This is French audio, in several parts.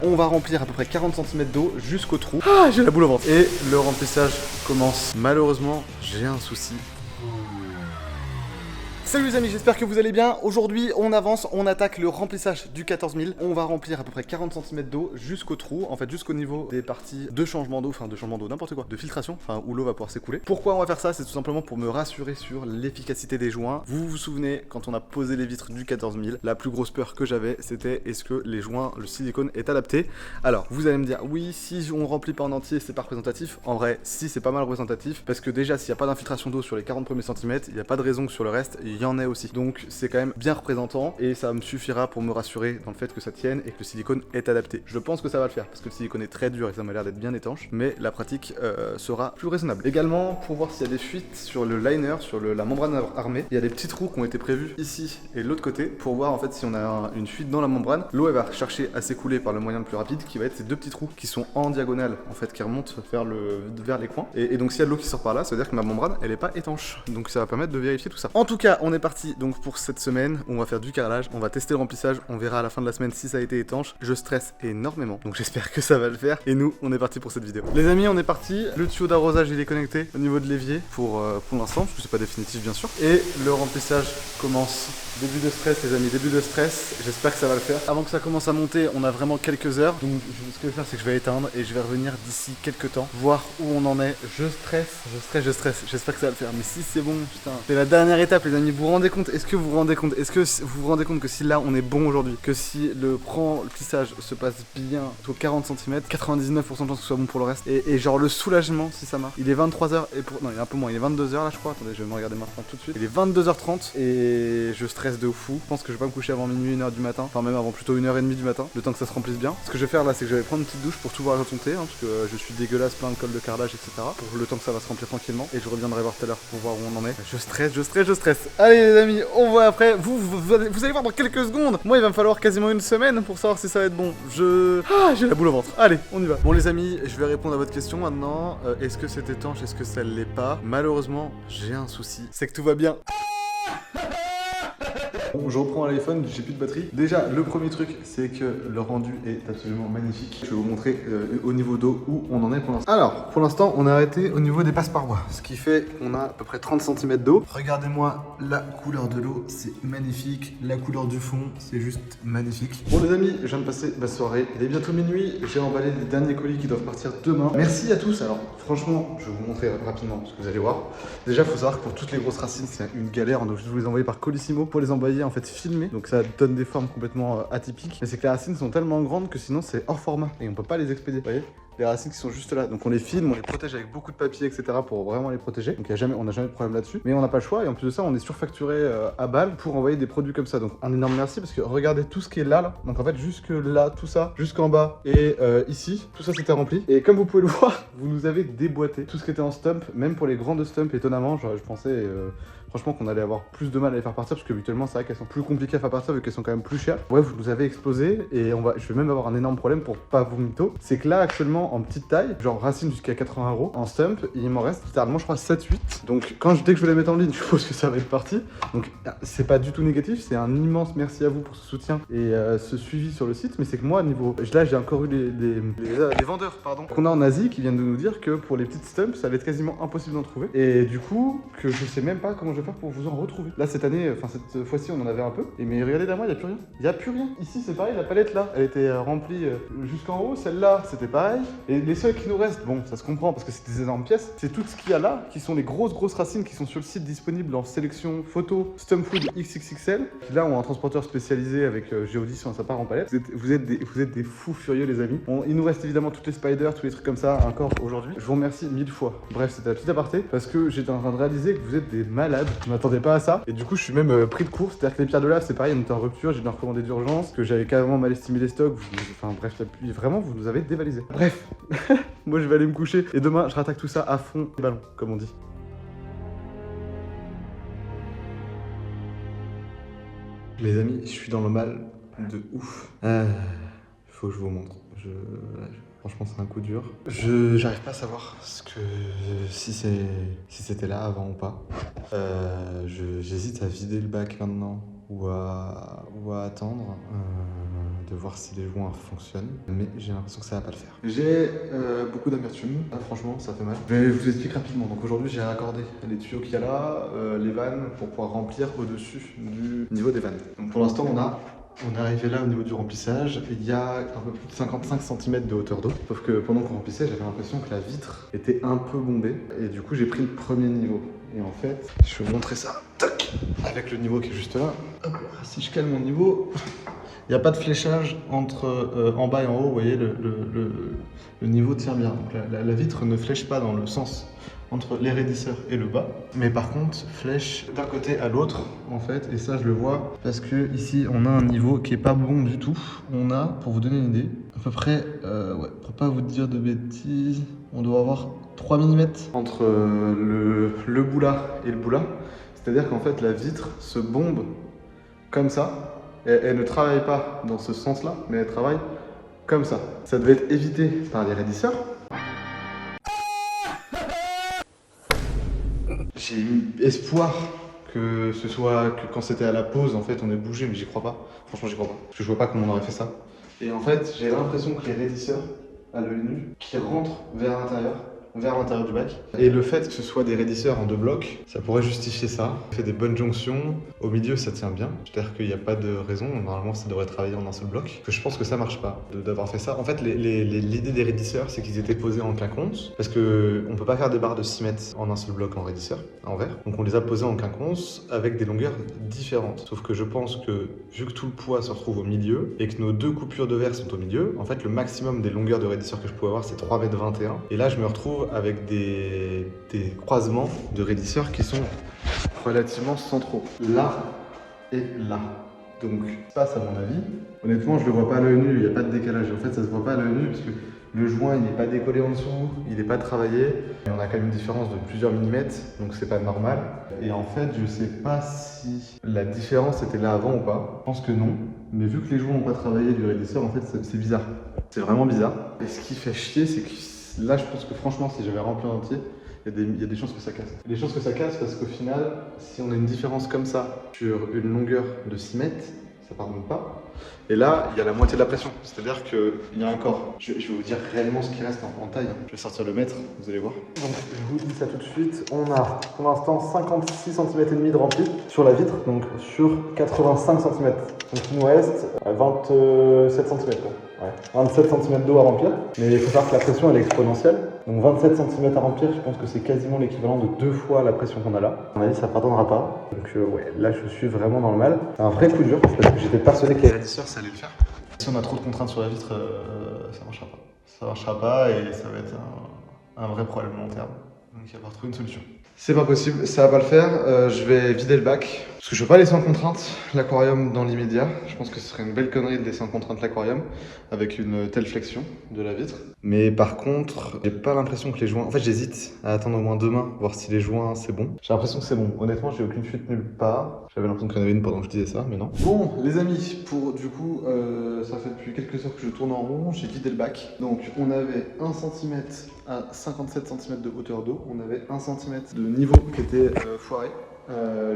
On va remplir à peu près 40 cm d'eau jusqu'au trou. Ah, j'ai la boule au ventre. Et le remplissage commence. Malheureusement, j'ai un souci. Salut les amis, j'espère que vous allez bien. Aujourd'hui, on avance, on attaque le remplissage du 14 000. On va remplir à peu près 40 cm d'eau jusqu'au trou, en fait jusqu'au niveau des parties de changement d'eau, n'importe quoi, de filtration, où l'eau va pouvoir s'écouler. Pourquoi on va faire ça? C'est tout simplement pour me rassurer sur l'efficacité des joints. Vous vous souvenez, quand on a posé les vitres du 14 000, la plus grosse peur que j'avais, c'était est-ce que les joints, le silicone est adapté? Alors, vous allez me dire, oui, si on remplit pas en entier, c'est pas représentatif. En vrai, si, c'est pas mal représentatif, parce que déjà, s'il n'y a pas d'infiltration d'eau sur les 40 premiers centimètres, il n'y a pas de raison que sur le reste, il y en ait aussi. Donc c'est quand même bien représentant et ça me suffira pour me rassurer dans le fait que ça tienne et que le silicone est adapté. Je pense que ça va le faire parce que le silicone est très dur et ça m'a l'air d'être bien étanche, mais la pratique sera plus raisonnable. Également, pour voir s'il y a des fuites sur le liner, sur la membrane armée, il y a des petits trous qui ont été prévus ici et de l'autre côté pour voir en fait si on a une fuite dans la membrane. L'eau elle va chercher à s'écouler par le moyen le plus rapide qui va être ces deux petits trous qui sont en diagonale en fait, qui remontent vers les coins. Et donc s'il y a de l'eau qui sort par là, ça veut dire que ma membrane elle est pas étanche. Donc ça va permettre de vérifier tout ça. En tout cas, on est parti donc pour cette semaine où on va faire du carrelage, on va tester le remplissage, on verra à la fin de la semaine si ça a été étanche. Je stresse énormément, donc j'espère que ça va le faire. Et nous, on est parti pour cette vidéo. Les amis, on est parti. Le tuyau d'arrosage il est connecté au niveau de l'évier pour l'instant, parce que c'est pas définitif bien sûr. Et le remplissage commence. Début de stress les amis, début de stress, j'espère que ça va le faire. Avant que ça commence à monter, on a vraiment quelques heures. Donc ce que je vais faire, c'est que je vais éteindre et je vais revenir d'ici quelques temps, voir où on en est. Je stresse, j'espère que ça va le faire. Mais si c'est bon, putain, c'est la dernière étape les amis, vous vous rendez compte? Est-ce que vous vous rendez compte? Est-ce que vous vous rendez compte que si là on est bon aujourd'hui, que si le remplissage se passe bien, au 40 cm, 99% de chance que ce soit bon pour le reste. Et genre le soulagement si ça marche. Il est 23h et pour... Non, il est un peu moins, il est 22h là je crois. Attendez, je vais me regarder maintenant tout de suite. Il est 22h30 et je stresse de fou. Je pense que je vais pas me coucher avant minuit, 1h du matin. Enfin même avant plutôt 1h30 du matin, le temps que ça se remplisse bien. Ce que je vais faire là, c'est que je vais prendre une petite douche pour tout voir raconter, parce que je suis dégueulasse, plein de colle de carrelage, etc. Pour le temps que ça va se remplir tranquillement. Et je reviendrai voir tout à l'heure pour voir où on en est. Je stresse. Allez les amis, on voit après. Vous allez voir dans quelques secondes. Moi il va me falloir quasiment une semaine pour savoir si ça va être bon. J'ai la boule au ventre. Allez, on y va. Bon les amis, je vais répondre à votre question maintenant. Est-ce que c'est étanche? Est-ce que ça l'est pas? Malheureusement, j'ai un souci. C'est que tout va bien. Bon, je reprends à l'iPhone, j'ai plus de batterie. Déjà, le premier truc, c'est que le rendu est absolument magnifique. Je vais vous montrer au niveau d'eau où on en est pour l'instant. Alors, pour l'instant, on a arrêté au niveau des passeparois, ce qui fait qu'on a à peu près 30 cm d'eau. Regardez-moi la couleur de l'eau, c'est magnifique. La couleur du fond, c'est juste magnifique. Bon les amis, je viens de passer ma soirée. Il est bientôt minuit, j'ai emballé les derniers colis qui doivent partir demain. Merci à tous. Alors, franchement, je vais vous montrer rapidement ce que vous allez voir. Déjà, il faut savoir que pour toutes les grosses racines, c'est une galère. Donc, je vais vous les envoyer par Colissimo pour les envoyer en fait filmé, donc ça donne des formes complètement atypiques, mais c'est que les racines sont tellement grandes que sinon c'est hors format et on peut pas les expédier, vous voyez les racines qui sont juste là, donc on les filme, on les protège avec beaucoup de papier, etc. pour vraiment les protéger, donc on n'a jamais de problème là-dessus, mais on n'a pas le choix, et en plus de ça on est surfacturé à balle pour envoyer des produits comme ça, donc un énorme merci, parce que regardez tout ce qui est là, donc en fait jusque là, tout ça, jusqu'en bas, et ici, tout ça c'était rempli, et comme vous pouvez le voir, vous nous avez déboîté tout ce qui était en stump, même pour les grandes stumps, étonnamment, genre, je pensais... franchement qu'on allait avoir plus de mal à les faire partir parce que habituellement c'est vrai qu'elles sont plus compliquées à faire partir vu qu'elles sont quand même plus chères. Bref, vous nous avez explosé et je vais même avoir un énorme problème pour pas vous mytho. C'est que là actuellement en petite taille, genre racine jusqu'à 80 €, en stump, il m'en reste littéralement je crois 7-8. Donc dès que je vais les mettre en ligne, je suppose que ça va être parti. Donc c'est pas du tout négatif, c'est un immense merci à vous pour ce soutien et ce suivi sur le site. Mais c'est que moi niveau... Là j'ai encore eu les vendeurs pardon qu'on a en Asie qui viennent de nous dire que pour les petites stumps ça va être quasiment impossible d'en trouver. Et du coup que je sais même pas comment je vais faire pour vous en retrouver. Là cette année, enfin cette fois-ci on en avait un peu. Et mais regardez derrière moi, il n'y a plus rien. Il n'y a plus rien. Ici c'est pareil, la palette là, elle était remplie jusqu'en haut. Celle-là c'était pareil. Et les seuls qui nous restent, bon ça se comprend parce que c'est des énormes pièces, c'est tout ce qu'il y a là, qui sont les grosses racines qui sont sur le site disponibles en sélection photo Stump Food XXXL. Qui là ont un transporteur spécialisé avec géaudition, ça part en palette. Vous êtes des fous furieux les amis. Il nous reste évidemment toutes les spiders, tous les trucs comme ça encore aujourd'hui. Je vous remercie 1000 fois. Bref, c'était un petit aparté parce que j'étais en train de réaliser que vous êtes des malades. Je m'attendais pas à ça. Et du coup, je suis même pris de court. C'est-à-dire que les pierres de lave, c'est pareil, on était en rupture. J'ai dû en recommander d'urgence, que j'avais carrément mal estimé les stocks. Enfin bref, vraiment, vous nous avez dévalisé. Bref, moi je vais aller me coucher. Et demain, je rattaque tout ça à fond les ballons, comme on dit. Les amis, je suis dans le mal de ouf. Faut que je vous montre. Franchement, c'est un coup dur. J'arrive pas à savoir si c'était là avant ou pas. J'hésite à vider le bac maintenant ou à attendre. de voir si les joints fonctionnent, mais j'ai l'impression que ça va pas le faire. J'ai beaucoup d'amertume, franchement ça fait mal. Je vous explique rapidement. Donc aujourd'hui j'ai raccordé les tuyaux qu'il y a là, les vannes pour pouvoir remplir au-dessus du niveau des vannes. Donc pour l'instant on est arrivé là au niveau du remplissage, il y a un peu plus de 55 cm de hauteur d'eau. Sauf que pendant qu'on remplissait, j'avais l'impression que la vitre était un peu bombée. Et du coup, j'ai pris le premier niveau. Et en fait, je vais vous montrer ça. Tac, avec le niveau qui est juste là. Hop, si je cale mon niveau, il n'y a pas de fléchage entre en bas et en haut. Vous voyez, le niveau tient bien. Donc la vitre ne flèche pas dans le sens entre les raidisseurs et le bas, mais par contre flèche d'un côté à l'autre en fait, et ça je le vois parce que ici on a un niveau qui est pas bon du tout. On a, pour vous donner une idée, à peu près, pour pas vous dire de bêtises, on doit avoir 3 mm entre le bout là et le bout là, c'est-à-dire qu'en fait la vitre se bombe comme ça, elle ne travaille pas dans ce sens là, mais elle travaille comme ça. Ça devait être évité par les raidisseurs. J'ai eu espoir que ce soit que quand c'était à la pause, en fait, on ait bougé, mais j'y crois pas. Franchement, j'y crois pas. Parce que je vois pas comment on aurait fait ça. Et en fait, j'ai l'impression que les raidisseurs, à l'œil nu, qui rentrent vers l'intérieur du bac. Et le fait que ce soit des raidisseurs en 2 blocs, ça pourrait justifier ça. On fait des bonnes jonctions. Au milieu, ça tient bien. C'est-à-dire qu'il n'y a pas de raison. Normalement, ça devrait travailler en un seul bloc. Que je pense que ça marche pas d'avoir fait ça. En fait, l'idée des raidisseurs, c'est qu'ils étaient posés en quinconce. Parce que on peut pas faire des barres de 6 mètres en un seul bloc en raidisseur, en verre. Donc on les a posés en quinconce avec des longueurs différentes. Sauf que je pense que, vu que tout le poids se retrouve au milieu et que nos 2 coupures de verre sont au milieu, en fait, le maximum des longueurs de raidisseur que je pouvais avoir, c'est 3,21 m. Et là, je me retrouve avec des croisements de raidisseurs qui sont relativement centraux. Là et là. Donc, passe à mon avis. Honnêtement, je le vois pas à l'œil nu, il n'y a pas de décalage. En fait, ça se voit pas à l'œil nu parce que le joint, il n'est pas décollé en dessous, il n'est pas travaillé. Et on a quand même une différence de plusieurs millimètres, donc c'est pas normal. Et en fait, je sais pas si la différence était là avant ou pas. Je pense que non. Mais vu que les joints n'ont pas travaillé du raidisseur, en fait, c'est bizarre. C'est vraiment bizarre. Et ce qui fait chier, c'est que là, je pense que franchement, si j'avais rempli en entier, il y a des chances que ça casse. Il y a des chances que ça casse parce qu'au final, si on a une différence comme ça sur une longueur de 6 mètres, ça pardonne pas. Et là, il y a la moitié de la pression. C'est-à-dire qu'il y a un corps. Je vais vous dire réellement ce qui reste en taille. Je vais sortir le mètre, vous allez voir. Donc, je vous dis ça tout de suite. On a pour l'instant 56 cm et demi de rempli sur la vitre, donc sur 85 cm. Donc il nous reste 27 cm. Ouais. 27 cm d'eau à remplir. Mais il faut savoir que la pression elle est exponentielle. Donc 27 cm à remplir, je pense que c'est quasiment l'équivalent de 2 fois la pression qu'on a là. À mon avis, ça ne pardonnera pas. Donc ouais, là je suis vraiment dans le mal. C'est un vrai coup dur parce que j'étais persuadé que les raidisseurs ça allait le faire. Si on a trop de contraintes sur la vitre, ça marchera pas. Ça marchera pas et ça va être un vrai problème long terme. Donc il va falloir trouver une solution. C'est pas possible, ça va pas le faire. Je vais vider le bac. Parce que je veux pas laisser en contrainte l'aquarium dans l'immédiat. Je pense que ce serait une belle connerie de laisser en contrainte l'aquarium avec une telle flexion de la vitre. Mais par contre, j'ai pas l'impression que les joints... En fait, j'hésite à attendre au moins demain, voir si les joints c'est bon. J'ai l'impression que c'est bon. Honnêtement, j'ai aucune fuite nulle part. J'avais l'impression qu'il y en avait une pendant que je disais ça, mais non. Bon, les amis, pour du coup, ça fait depuis quelques heures que je tourne en rond. J'ai vidé le bac. Donc, on avait 1 cm à 57 cm de hauteur d'eau. On avait 1 cm de niveau qui était foiré.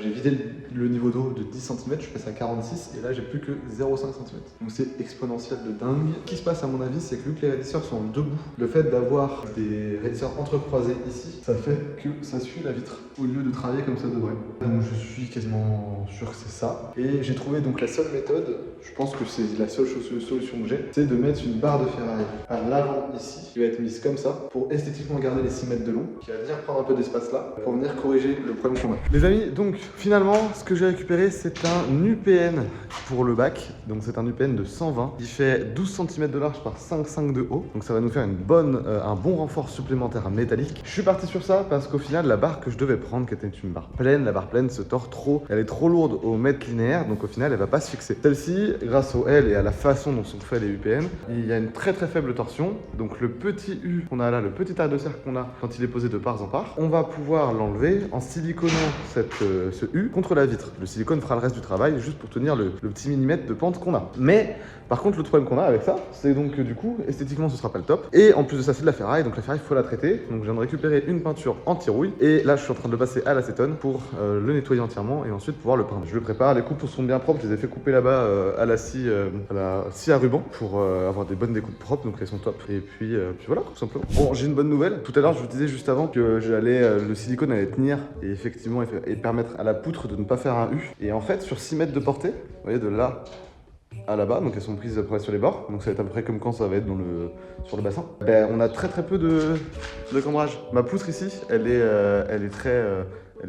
J'ai vidé le niveau d'eau de 10 cm, je suis passé à 46 et là j'ai plus que 0,5 cm. Donc c'est exponentiel de dingue. Ce qui se passe à mon avis, c'est que vu que les raidisseurs sont debout, le fait d'avoir des raidisseurs entrecroisés ici, ça fait que ça suit la vitre au lieu de travailler comme ça devrait. Donc je suis quasiment sûr que c'est ça. Et j'ai trouvé donc la seule méthode, je pense que c'est la seule solution que j'ai, c'est de mettre une barre de ferraille à l'avant ici, qui va être mise comme ça, pour esthétiquement garder les 6 mètres de long, qui va venir prendre un peu d'espace là, pour venir corriger le problème qu'on a. Les amis, donc finalement, ce que j'ai récupéré, c'est un UPN pour le bac. Donc c'est un UPN de 120. Il fait 12 cm de large par 5,5 de haut. Donc ça va nous faire un bon renfort supplémentaire métallique. Je suis parti sur ça parce qu'au final, la barre que je devais prendre, qui était une barre pleine, la barre pleine se tord trop. Elle est trop lourde au mètre linéaire, donc au final, elle va pas se fixer. Celle-ci, grâce au L et à la façon dont sont faits les UPN, il y a une très faible torsion. Donc le petit U qu'on a là, le petit arc de cercle qu'on a quand il est posé de part en part, on va pouvoir l'enlever en siliconant cette ce U contre la vitre. Le silicone fera le reste du travail juste pour tenir le petit millimètre de pente qu'on a. Mais par contre, le problème qu'on a avec ça, c'est donc que du coup, esthétiquement, ce sera pas le top. Et en plus de ça, c'est de la ferraille, donc la ferraille, il faut la traiter. Donc je viens de récupérer une peinture anti-rouille. Et là, je suis en train de le passer à l'acétone pour le nettoyer entièrement et ensuite pouvoir le peindre. Je le prépare, les coupes sont bien propres. Je les ai fait couper là-bas à la scie à ruban pour avoir des bonnes découpes propres, donc elles sont top. Et puis voilà, tout simplement. Bon, j'ai une bonne nouvelle. Tout à l'heure, je vous disais juste avant que le silicone allait tenir et effectivement et permettre à la poutre de ne pas faire un U. Et en fait, sur 6 mètres de portée, vous voyez, de là à là-bas, donc elles sont prises à peu près sur les bords, donc ça va être à peu près comme quand ça va être sur le bassin. Ben, on a très peu de cambrage. Ma poutre ici, elle est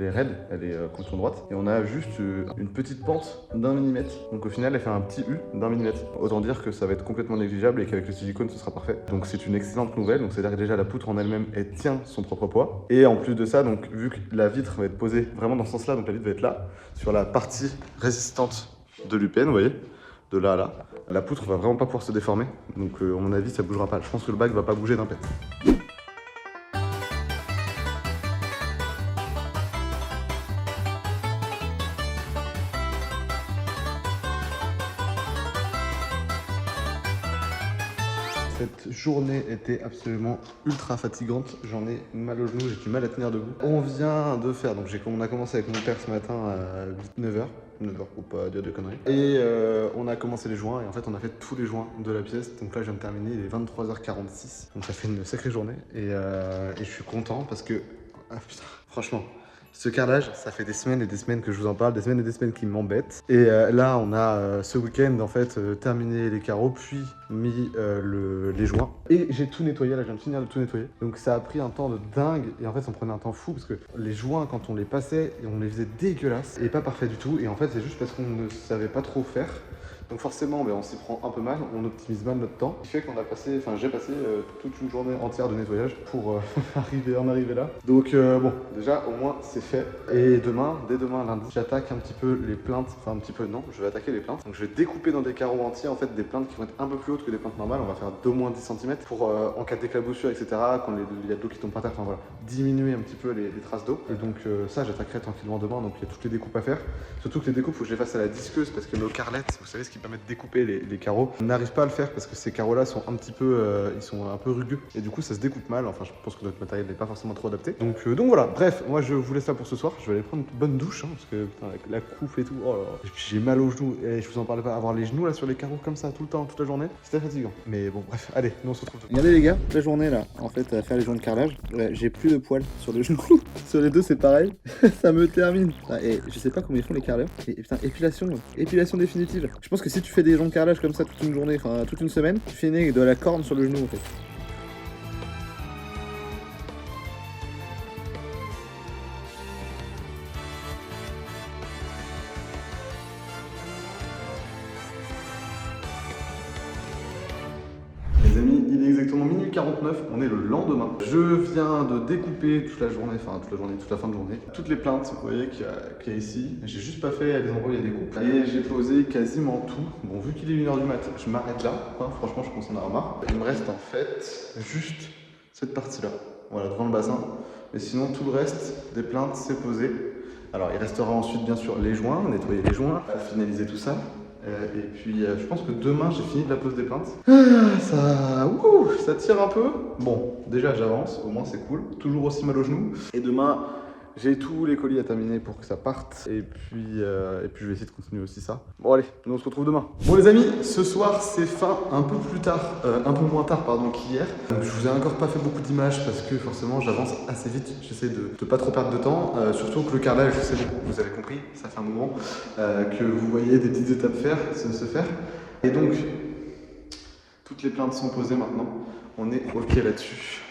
raide, elle est contre droite, et on a juste une petite pente d'1 millimètre. Donc au final, elle fait un petit U d'1 millimètre. Autant dire que ça va être complètement négligeable et qu'avec le silicone, ce sera parfait. Donc c'est une excellente nouvelle. Donc c'est-à-dire que déjà la poutre en elle-même, elle tient son propre poids. Et en plus de ça, donc vu que la vitre va être posée vraiment dans ce sens-là, donc la vitre va être là, sur la partie résistante de l'UPN, vous voyez, de là à là, la poutre va vraiment pas pouvoir se déformer. Donc à mon avis, ça bougera pas. Je pense que le bac va pas bouger d'un pet. Cette journée était absolument ultra fatigante, j'en ai mal au genou, j'ai du mal à tenir debout. On vient de faire, donc on a commencé avec mon père ce matin à 9h, 9h pour pas dire de conneries. Et on a commencé les joints, et en fait on a fait tous les joints de la pièce. Donc là je viens de terminer, il est 23h46, donc ça fait une sacrée journée. Et je suis content parce que, ah putain, franchement, ce carrelage, ça fait des semaines et des semaines que je vous en parle, des semaines et des semaines qui m'embêtent. Et là, on a ce week-end, en fait, terminé les carreaux, puis mis les joints. Et j'ai tout nettoyé, là, je viens de finir de tout nettoyer. Donc ça a pris un temps de dingue, et en fait, ça me prenait un temps fou, parce que les joints, quand on les passait, on les faisait dégueulasses, et pas parfaits du tout. Et en fait, c'est juste parce qu'on ne savait pas trop faire. Donc forcément, on s'y prend un peu mal, on optimise mal notre temps. Ce qui fait qu'on a passé, j'ai passé toute une journée entière de nettoyage pour en arriver là. Donc bon, déjà au moins c'est fait. Et dès demain lundi, j'attaque un petit peu les plaintes, enfin un petit peu non, je vais attaquer les plaintes. Donc je vais découper dans des carreaux entiers en fait des plaintes qui vont être un peu plus hautes que des plaintes normales. On va faire d'au moins 10 cm pour en cas d'éclaboussure, etc. Quand il y a de l'eau qui tombe par terre, enfin voilà, diminuer un petit peu les traces d'eau. Et donc ça j'attaquerai tranquillement demain, donc il y a toutes les découpes à faire. Surtout que les découpes, il faut que je les fasse à la disqueuse parce que nos carlettes, vous savez ce qui permet de découper les carreaux, on n'arrive pas à le faire parce que ces carreaux là sont un petit peu ils sont un peu rugueux et du coup ça se découpe mal. Enfin je pense que notre matériel n'est pas forcément trop adapté, donc voilà, bref, moi je vous laisse là pour ce soir. Je vais aller prendre une bonne douche parce que putain, avec la coupe et tout, oh là là. Et puis j'ai mal aux genoux et je vous en parlais pas, avoir les genoux là sur les carreaux comme ça tout le temps, toute la journée, c'était fatigant. Mais bon bref, allez, nous on se retrouve demain. Regardez les gars, toute la journée là, en fait à faire les joints de carrelage, j'ai plus de poils sur le genou. Sur les deux c'est pareil, ça me termine. Et je sais pas comment ils font les carreleurs. Et putain, épilation définitive. Je pense que si tu fais des joints de carrelage comme ça toute une journée, enfin toute une semaine, tu finis de la corne sur le genou en fait. Les amis, il est exactement minuit 49, on est le lendemain. Je viens de découper toute la journée, toute la fin de journée, toutes les plaintes, vous voyez, qu'il y a ici. J'ai juste pas fait les endroits où il y a des coupes. Et j'ai posé quasiment tout. Bon, vu qu'il est 1h du mat, je m'arrête là. Enfin, franchement, je commence à en avoir marre. Il me reste en fait juste cette partie-là, voilà, devant le bassin. Mais sinon, tout le reste des plaintes, c'est posé. Alors, il restera ensuite, bien sûr, les joints, nettoyer les joints, finaliser tout ça. Et puis je pense que demain j'ai fini de la pose des plaintes. Ça tire un peu. Bon, déjà j'avance, au moins c'est cool. Toujours aussi mal au genou. Et demain j'ai tous les colis à terminer pour que ça parte. Et puis je vais essayer de continuer aussi ça. Bon allez, nous on se retrouve demain. Bon les amis, ce soir c'est fin un peu plus tard, un peu moins tard pardon qu'hier. Je vous ai encore pas fait beaucoup d'images parce que forcément j'avance assez vite. J'essaie de pas trop perdre de temps. Surtout que le carrelage, c'est bon, vous avez compris, ça fait un moment que vous voyez des petites étapes se faire. Et donc, toutes les plaintes sont posées maintenant. On est ok là-dessus.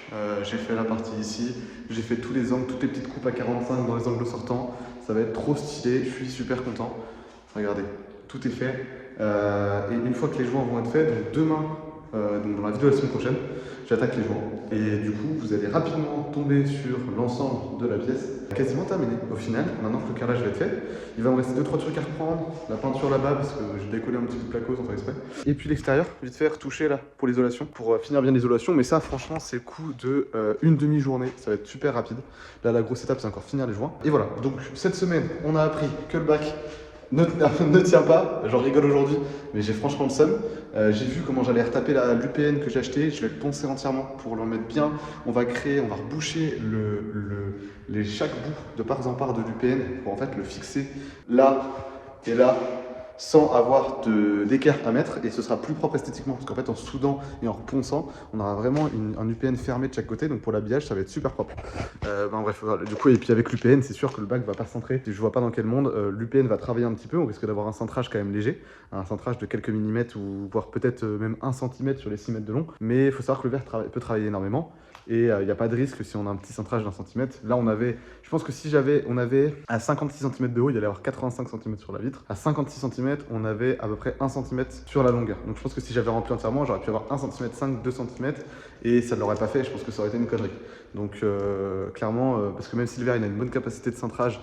J'ai fait la partie ici, j'ai fait tous les angles, toutes les petites coupes à 45 dans les angles sortants. Ça va être trop stylé, je suis super content. Regardez, tout est fait. Et une fois que les joints vont être faits, donc demain, donc dans la vidéo de la semaine prochaine, j'attaque les joints. Et du coup, vous allez rapidement tomber sur l'ensemble de la pièce, quasiment terminé. Au final, maintenant que le carrelage va être fait, il va me rester 2-3 trucs à reprendre. La peinture là-bas, parce que j'ai décollé un petit peu de placo sans faire exprès. Et puis l'extérieur, vite fait retoucher là pour l'isolation, pour finir bien l'isolation. Mais ça, franchement, c'est le coup de une demi-journée. Ça va être super rapide. Là, la grosse étape, c'est encore finir les joints. Et voilà. Donc cette semaine, on a appris que le bac ne tient pas, j'en rigole aujourd'hui, mais j'ai franchement le seum. J'ai vu comment j'allais retaper l'UPN que j'ai acheté, je vais le poncer entièrement pour le mettre bien. On va reboucher chaque bout de part en part de l'UPN pour en fait le fixer là et là, sans avoir d'équerre à mettre, et ce sera plus propre esthétiquement parce qu'en fait en soudant et en reponçant on aura vraiment un UPN fermé de chaque côté, donc pour l'habillage ça va être super propre. Bref, voilà. Du coup, et puis avec l'UPN c'est sûr que le bac va pas centrer, je vois pas dans quel monde. L'UPN va travailler un petit peu, on risque d'avoir un cintrage quand même léger, un cintrage de quelques millimètres ou voire peut-être même 1 cm sur les 6 mètres de long, mais il faut savoir que le verre peut travailler énormément. Et il n'y a pas de risque si on a un petit cintrage d'1 centimètre. Là, je pense que si on avait à 56 cm de haut, il y allait avoir 85 cm sur la vitre. À 56 cm, on avait à peu près 1 cm sur la longueur. Donc je pense que si j'avais rempli entièrement, j'aurais pu avoir 1 cm 5, 2 cm et ça ne l'aurait pas fait. Je pense que ça aurait été une connerie. Donc clairement, parce que même si le verre il a une bonne capacité de cintrage,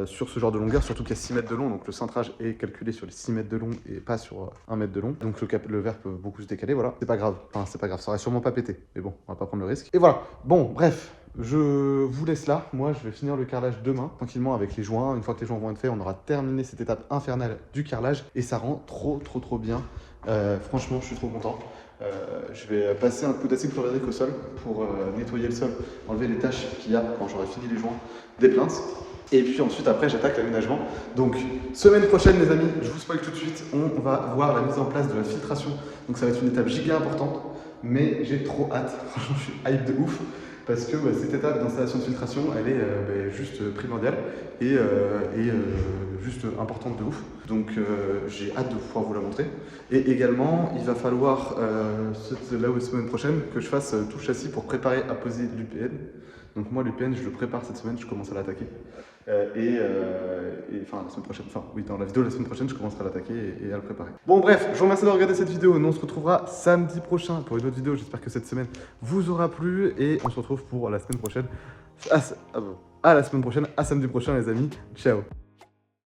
sur ce genre de longueur, surtout qu'il y a 6 mètres de long, donc le cintrage est calculé sur les 6 mètres de long et pas sur 1 mètre de long, donc le verre peut beaucoup se décaler, voilà, c'est pas grave, ça aurait sûrement pas pété, mais bon, on va pas prendre le risque. Et voilà, bon, bref, je vous laisse là, moi je vais finir le carrelage demain, tranquillement avec les joints. Une fois que les joints vont être faits, on aura terminé cette étape infernale du carrelage, et ça rend trop bien, franchement je suis trop content. Je vais passer un coup d'acide chlorhydrique au sol pour nettoyer le sol, enlever les taches qu'il y a quand j'aurai fini les joints des plaintes. Et puis ensuite, après, j'attaque l'aménagement. Donc, semaine prochaine, les amis, je vous spoil tout de suite, on va voir la mise en place de la filtration. Donc, ça va être une étape giga importante, mais j'ai trop hâte. Franchement, je suis hype de ouf, parce que cette étape d'installation de filtration, elle est juste primordiale et juste importante de ouf. Donc, j'ai hâte de pouvoir vous la montrer. Et également, il va falloir, la semaine prochaine, que je fasse tout le châssis pour préparer à poser l'UPN. Donc moi, l'UPN, je le prépare cette semaine, je commence à l'attaquer. Enfin, la semaine prochaine, enfin, oui, dans la vidéo de la semaine prochaine, je commencerai à l'attaquer et à le préparer. Bon, bref, je vous remercie d'avoir regardé cette vidéo. Nous, on se retrouvera samedi prochain pour une autre vidéo. J'espère que cette semaine vous aura plu et on se retrouve pour la semaine prochaine. À la semaine prochaine, à samedi prochain, les amis. Ciao.